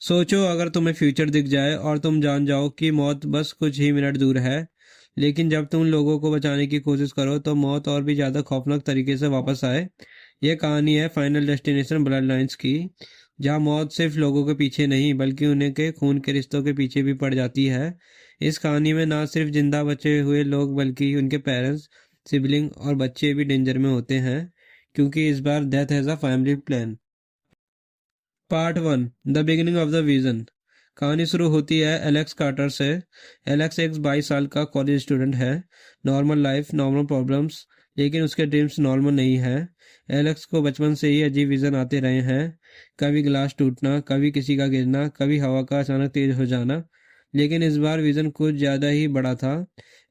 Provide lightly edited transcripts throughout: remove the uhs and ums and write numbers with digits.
सोचो अगर तुम्हें फ्यूचर दिख जाए और तुम जान जाओ कि मौत बस कुछ ही मिनट दूर है, लेकिन जब तुम लोगों को बचाने की कोशिश करो तो मौत और भी ज़्यादा खौफनाक तरीके से वापस आए। यह कहानी है फाइनल डेस्टिनेशन ब्लड लाइन्स की, जहाँ मौत सिर्फ लोगों के पीछे नहीं बल्कि उन्हें के खून के रिश्तों के पीछे भी पड़ जाती है। इस कहानी में ना सिर्फ जिंदा बचे हुए लोग बल्कि उनके पेरेंट्स, सिबलिंग और बच्चे भी डेंजर में होते हैं, क्योंकि इस बार death has a family plan. Part 1, the beginning of the vision. कहानी शुरू होती है एलेक्स कार्टर से। एलेक्स एक 22 साल का कॉलेज स्टूडेंट है। नॉर्मल लाइफ, नॉर्मल प्रॉब्लम्स, लेकिन उसके ड्रीम्स नॉर्मल नहीं है। एलेक्स को बचपन से ही अजीब विजन आते रहे हैं। कभी ग्लास टूटना, कभी किसी का गिरना, कभी हवा का अचानक तेज हो जाना। लेकिन इस बार विजन कुछ ज़्यादा ही बड़ा था।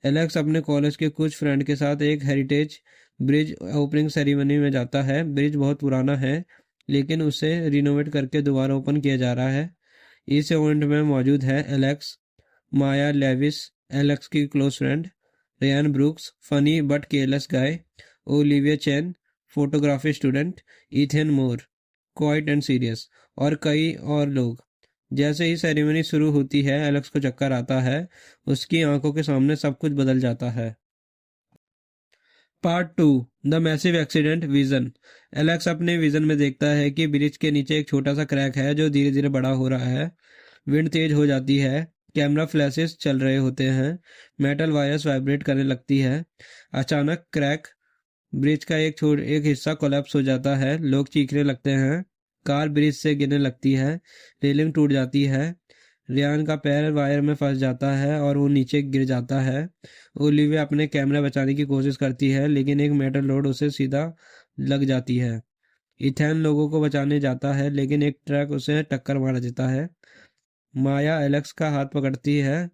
एलेक्स अपने कॉलेज के कुछ फ्रेंड के साथ एक हेरिटेज ब्रिज ओपनिंग सेरेमनी में जाता है। ब्रिज बहुत पुराना है, लेकिन उसे रिनोवेट करके दोबारा ओपन किया जा रहा है। इस इवेंट में मौजूद है एलेक्स, माया लेविस, एलेक्स की close friend, Ryan Brooks, funny but careless guy, Olivia Chan, photography student, Ethan Moore, quiet and serious, और कई और लोग। जैसे ही सेरेमनी शुरू होती है एलेक्स को चक्कर आता है। उसकी आंखों के सामने सब कुछ बदल जाता है। Part 2, the massive accident vision. Alex अपने विजन में देखता है कि ब्रिज के नीचे एक छोटा सा क्रैक है जो धीरे धीरे बड़ा हो रहा है। विंड तेज हो जाती है, कैमरा फ्लैशेस चल रहे होते हैं, मेटल वायर्स वाइब्रेट करने लगती है। अचानक क्रैक ब्रिज का एक हिस्सा कोलैप्स हो जाता है। लोग चीखने लगते हैं, कार ब्रिज से गिरने लगती है, रेलिंग टूट जाती है। रियान का पैर वायर में फंस जाता है और वो नीचे गिर जाता है। ओलिविया अपने कैमरा बचाने की कोशिश करती है, लेकिन एक मेटल रोड उसे सीधा लग जाती है। इथेन लोगों को बचाने जाता है, लेकिन एक ट्रक उसे टक्कर मार देता है। माया एलेक्स का हाथ पकड़ती है,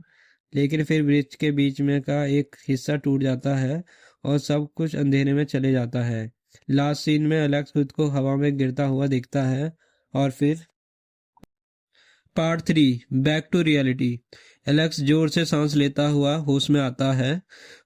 लेकिन फिर ब्रिज के बीच में का एक हिस्सा टूट जाता है और सब कुछ अंधेरे में चले जाता है। लास्ट सीन में एलेक्स खुद को हवा में गिरता हुआ दिखता है। और फिर part 3, back to reality. Alex जोर से सांस लेता हुआ होश में आता है।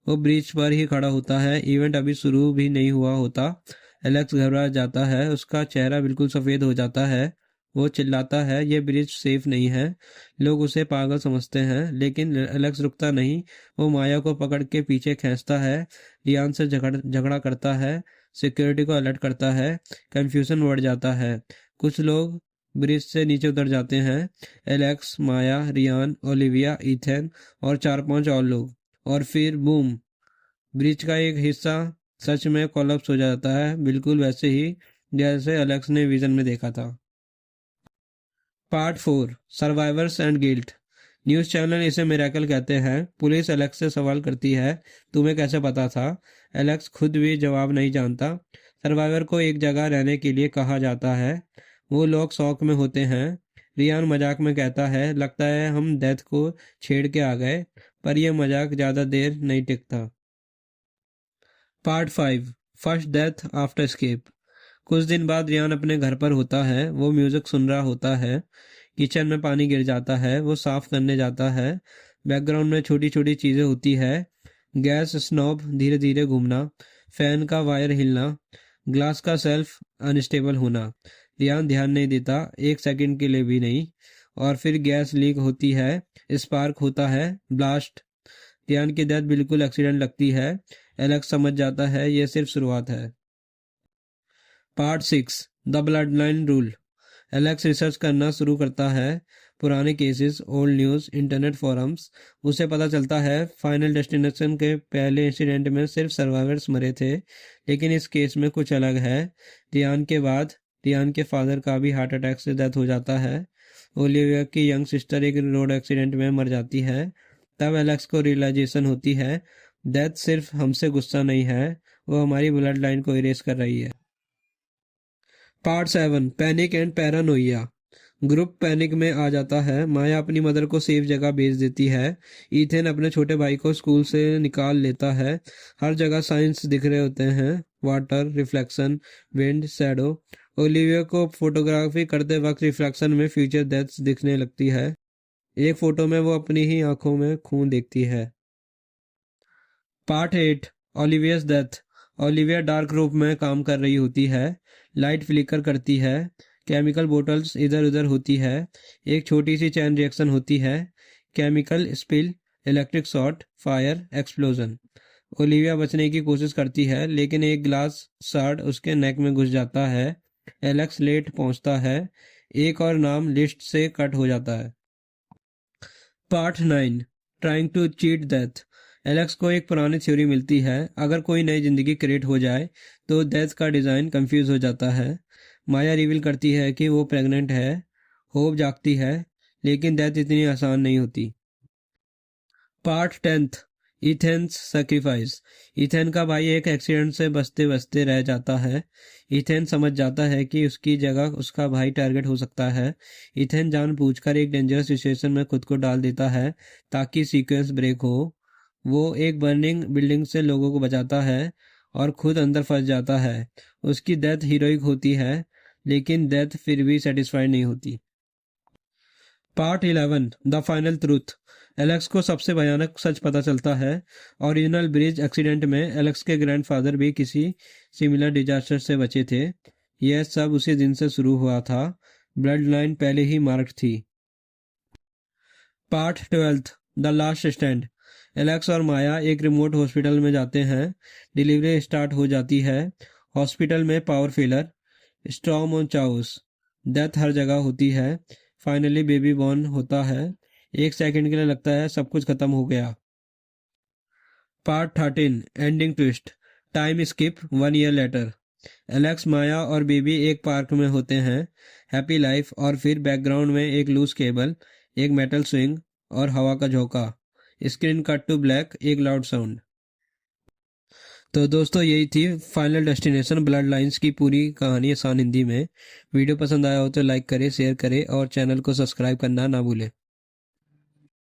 वो ब्रिज पर ही खड़ा होता है, इवेंट अभी शुरू भी नहीं हुआ होता। एलेक्स घबरा जाता है, उसका चेहरा बिल्कुल सफ़ेद हो जाता है। वो चिल्लाता है, ये ब्रिज सेफ नहीं है। लोग उसे पागल समझते हैं, लेकिन एलेक्स रुकता नहीं। वो माया को पकड़ के पीछे खींचता है, रियान से झगड़ा करता है, सिक्योरिटी को अलर्ट करता है। कंफ्यूजन बढ़ जाता है। कुछ लोग ब्रिज से नीचे उतर जाते हैं। एलेक्स, माया, रियान, ओलिविया, इथेन और 4-5 और लोग। और फिर बूम, ब्रिज का एक हिस्सा सच में कोलैप्स हो जाता है, बिल्कुल वैसे ही जैसे एलेक्स ने विजन में देखा था। Part 4, survivors and guilt. News channel इसे मिरेकल कहते हैं। पुलिस एलेक्स से सवाल करती है, तुम्हें कैसे पता था? एलेक्स खुद भी जवाब नहीं जानता। सर्वाइवर को एक जगह रहने के लिए कहा जाता है। वो लोग शौक में होते हैं। रियान मजाक में कहता है, लगता है हम डेथ को छेड़ के आ गए, पर यह मजाक ज़्यादा देर नहीं टिकता। Part 5, first death after escape. कुछ दिन बाद रियान अपने घर पर होता है। वो म्यूजिक सुन रहा होता है। किचन में पानी गिर जाता है। वो साफ करने जाता है। बैकग्राउंड में छोटी छोटी चीजें होती है, गैस स्नॉब धीरे धीरे घूमना, फैन का वायर हिलना, ग्लास का सेल्फ अनस्टेबल होना। रियान ध्यान नहीं देता, एक सेकंड के लिए भी नहीं। और फिर गैस लीक होती है, स्पार्क होता है, ब्लास्ट। रियान की डेथ बिल्कुल एक्सीडेंट लगती है। एलेक्स समझ जाता है ये सिर्फ शुरुआत है। Part 6, the blood line rule. Alex research करना शुरू करता है, पुराने cases, old news, internet forums. उसे पता चलता है फाइनल डेस्टिनेशन के पहले इंसिडेंट में सिर्फ सर्वाइवर्स मरे थे, लेकिन इस केस में कुछ अलग है। रियान के बाद रियान के फादर का भी हार्ट अटैक से डेथ हो जाता है। ओलिविया की यंग सिस्टर एक रोड एक्सीडेंट में मर जाती है। तब एलेक्स को रियलाइजेशन होती है, डेथ सिर्फ हमसे गुस्सा नहीं है, वो हमारी ब्लड लाइन को इरेज कर रही है। Part 7, panic and paranoia. Group panic में आ जाता है। माया अपनी मदर को सेफ जगह भेज देती है। ईथन अपने छोटे भाई को स्कूल से निकाल लेता है। हर जगह साइंस दिख रहे होते हैं, water, reflection, wind, shadow. Olivia को फोटोग्राफी करते वक्त रिफ्लेक्शन में फ्यूचर डेथ्स दिखने लगती है। एक फोटो में वो अपनी ही आंखों में खून देखती है। Part 8, Olivia's death. Olivia dark room में काम कर रही होती है। लाइट फ्लिकर करती है, केमिकल बोटल्स इधर उधर होती है, एक छोटी सी चैन रिएक्शन होती है, chemical spill, electric short, fire, explosion. Olivia बचने की कोशिश करती है लेकिन एक ग्लास सार्ड उसके नेक में घुस जाता है। एलेक्स लेट पहुंचता है, एक और नाम लिस्ट से कट हो जाता है। Part 9, trying to cheat death. Alex को एक पुरानी थ्योरी मिलती है, अगर कोई नई जिंदगी क्रिएट हो जाए तो डेथ का डिज़ाइन कंफ्यूज हो जाता है। माया रिवील करती है कि वो प्रेग्नेंट है, होप जागती है, लेकिन डेथ इतनी आसान नहीं होती। Part 10, इथेन्स sacrifice. इथेन का भाई एक एक्सीडेंट से बचते बचते रह जाता है। इथेन समझ जाता है कि उसकी जगह उसका भाई टारगेट हो सकता है। इथेन जानबूझकर एक डेंजरस सिचुएशन में खुद को डाल देता है ताकि सीक्वेंस ब्रेक हो। वो एक बर्निंग बिल्डिंग से लोगों को बचाता है और खुद अंदर फंस जाता है। उसकी डेथ हीरोइक होती है लेकिन डेथ फिर भी सेटिस्फाइड नहीं होती। Part 11, the final truth. Alex को सबसे भयानक सच पता चलता है। ओरिजिनल ब्रिज एक्सीडेंट में एलेक्स के ग्रैंडफादर भी किसी सिमिलर डिजास्टर से बचे थे। यह सब उसी दिन से शुरू हुआ था। ब्लड लाइन पहले ही मार्क्ड थी। Part 12, the last stand. Alex और माया एक रिमोट हॉस्पिटल में जाते हैं। डिलीवरी स्टार्ट हो जाती है। हॉस्पिटल में पावर फेलर, स्टॉर्म और चाउस, डेथ हर जगह होती है। फाइनली बेबी बॉर्न होता है। एक सेकंड के लिए लगता है सब कुछ खत्म हो गया। Part 13, ending twist. Time skip 1 year later. Alex, Maya और बेबी एक पार्क में होते हैं। Happy life. और फिर बैकग्राउंड में एक लूज केबल, एक मेटल स्विंग और हवा का झोंका। स्क्रीन कट टू ब्लैक, एक लाउड साउंड। तो दोस्तों यही थी फाइनल डेस्टिनेशन ब्लड लाइंस की पूरी कहानी आसान हिंदी में। वीडियो पसंद आया हो तो लाइक करें, शेयर करें और चैनल को सब्सक्राइब करना ना भूलें।